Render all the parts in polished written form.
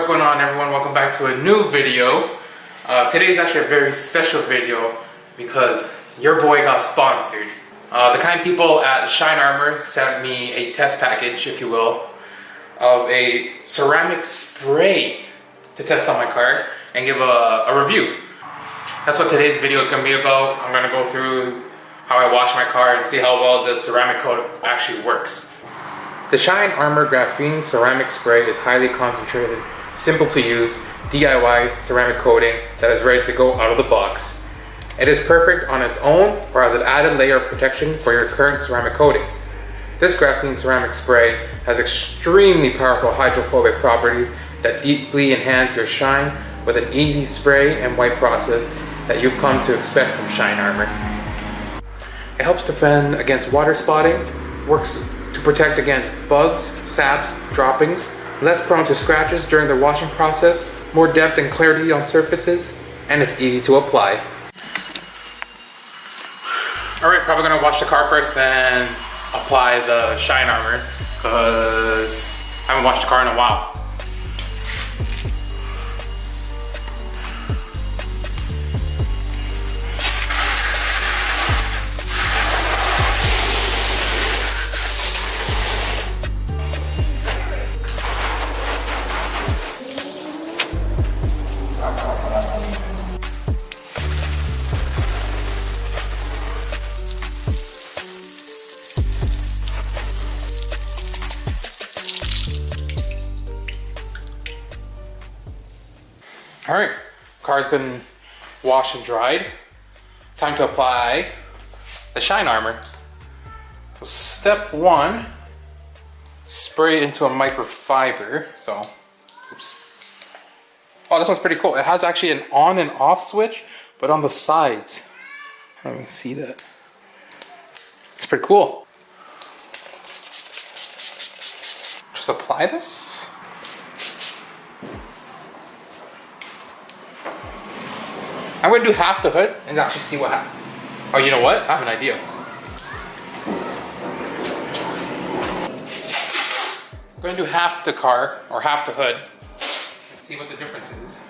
going on, everyone? Welcome back to a new video. Today is actually a very special video because your boy got sponsored. The kind people at Shine Armor sent me a test package, if you will, of a ceramic spray to test on my car and give a review. That's what today's video is going to be about. I'm going to go through how I wash my car and see how well the ceramic coat actually works. The Shine Armor Graphene ceramic spray is highly concentrated, simple to use, DIY ceramic coating that is ready to go out of the box. It is perfect on its own or as an added layer of protection for your current ceramic coating. This graphene ceramic spray has extremely powerful hydrophobic properties that deeply enhance your shine with an easy spray and wipe process that you've come to expect from Shine Armor. It helps defend against water spotting, works to protect against bugs, saps, droppings, less prone to scratches during the washing process, more depth and clarity on surfaces, and it's easy to apply. Alright, probably gonna wash the car first, then apply the Shine Armor, because I haven't washed the car in a while. Alright, car's been washed and dried. Time to apply the Shine Armor. So step one, spray it into a microfiber. So, oops. Oh, this one's pretty cool. It has actually an on and off switch, but on the sides. I don't even see that. It's pretty cool. Just apply this. I'm going to do half the hood and actually see what happens. Oh, you know what? I have an idea. I'm going to do half the car, or half the hood, and see what the difference is.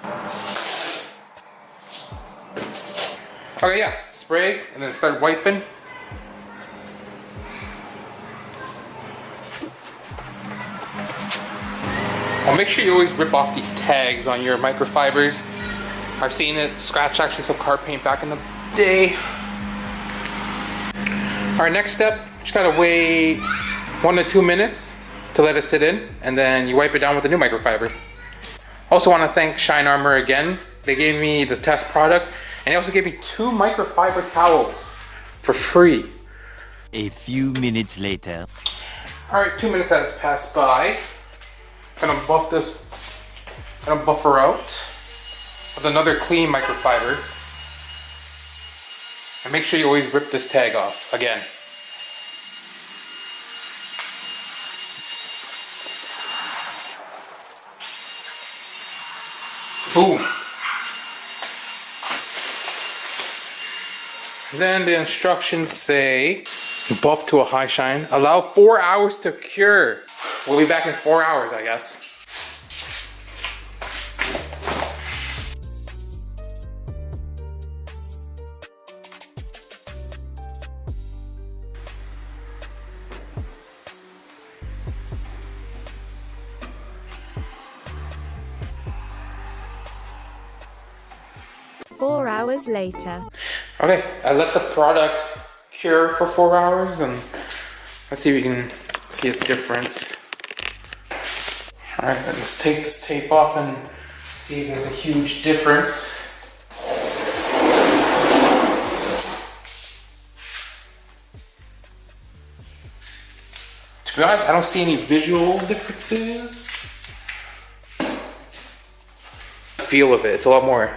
Okay, yeah. Spray, and then start wiping. Well, make sure you always rip off these tags on your microfibers. I've seen it scratch actually some car paint back in the day. Alright, next step, just gotta wait 1 to 2 minutes to let it sit in, and then you wipe it down with a new microfiber. Also want to thank Shine Armor again. They gave me the test product, and they also gave me 2 microfiber towels for free. A few minutes later. Alright, 2 minutes has passed by. Gonna buff this, gonna buffer out with another clean microfiber, and make sure you always rip this tag off again. Boom. Then the instructions say buff to a high shine, allow 4 hours to cure. We'll be back in 4 hours, I guess. Four hours later. Okay, I let the product cure for 4 hours, and let's see if we can see a difference. Alright, let's take this tape off and see if there's a huge difference. To be honest, I don't see any visual differences. The feel of it, it's a lot more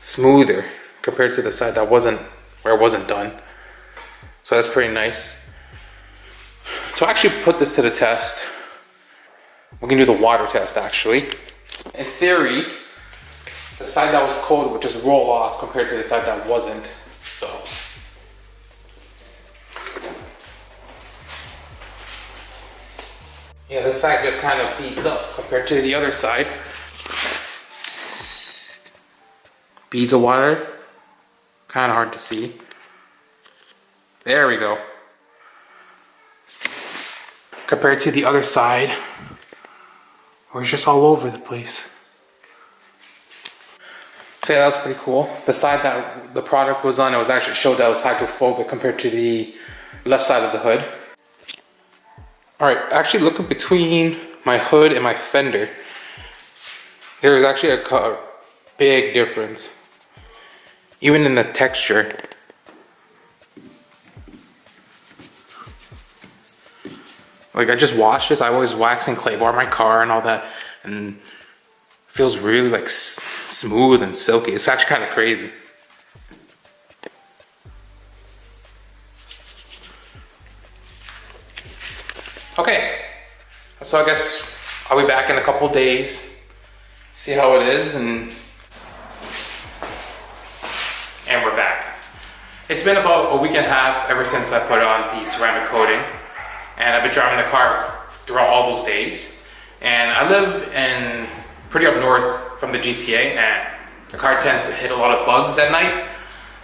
smoother compared to the side that wasn't, where it wasn't done. So that's pretty nice. To actually put this to the test, we can do the water test actually. In theory, the side that was cold would just roll off compared to the side that wasn't. So Yeah, this side just kind of beads up compared to the other side. Beads of water. Kind of hard to see. There we go. Compared to the other side, where it's just all over the place. So yeah, that was pretty cool. The side that the product was on, it was actually showed that it was hydrophobic compared to the left side of the hood. Alright, actually looking between my hood and my fender, there's actually a big difference. Even in the texture. Like I just washed this, I always wax and clay bar my car and all that, and it feels really like smooth and silky. It's actually kind of crazy. Okay, so I guess I'll be back in a couple days, see how it is, and we're back. It's been about a week and a half ever since I put on the ceramic coating, and I've been driving the car throughout all those days. And I live in pretty up north from the GTA, and the car tends to hit a lot of bugs at night.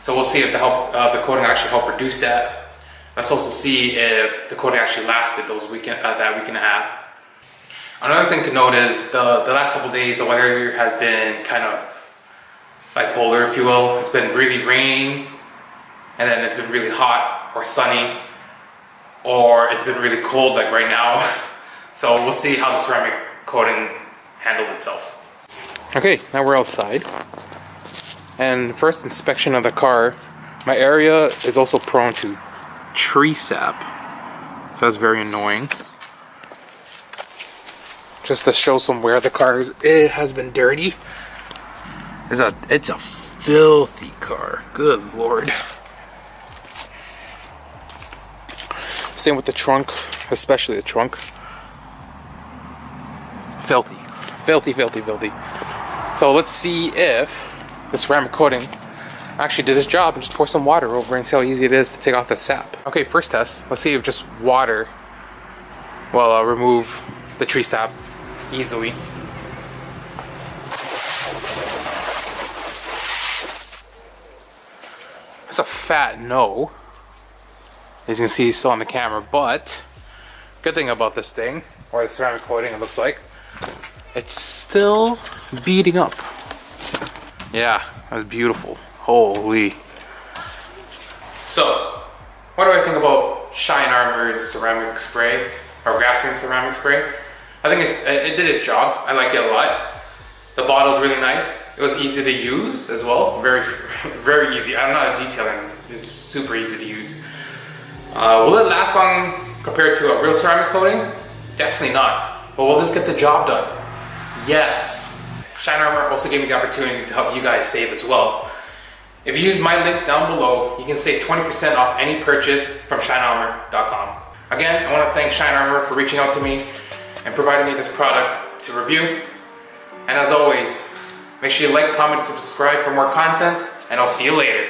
So we'll see if the coating actually helped reduce that. Let's also see if the coating actually lasted that week and a half. Another thing to note is the last couple of days, the weather has been kind of bipolar, if you will. It's been really raining, and then it's been really hot or sunny, or it's been really cold like right now. So we'll see how the ceramic coating handled itself. Okay, now we're outside. And first inspection of the car, my area is also prone to tree sap. So that's very annoying. Just to show some where the car is, it has been dirty. It's a filthy car. Good Lord. Same with the trunk, especially the trunk. Filthy. Filthy, filthy, filthy. So let's see if the ceramic coating actually did its job, and just pour some water over and see how easy it is to take off the sap. Okay, first test. Let's see if just water will remove the tree sap easily. It's a fat no. As you can see, it's still on the camera, but good thing about this thing, or the ceramic coating, it looks like, it's still beading up. Yeah, that's beautiful. Holy. So, what do I think about Shine Armor's ceramic spray, or Graphene ceramic spray? I think it did its job. I like it a lot. The bottle's really nice. It was easy to use as well. Very, very easy. I don't know how to detail it. It's super easy to use. Will it last long compared to a real ceramic coating? Definitely not. But will this get the job done? Yes. Shine Armor also gave me the opportunity to help you guys save as well. If you use my link down below, you can save 20% off any purchase from shinearmor.com. Again, I want to thank Shine Armor for reaching out to me and providing me this product to review. And as always, make sure you like, comment, and subscribe for more content, and I'll see you later.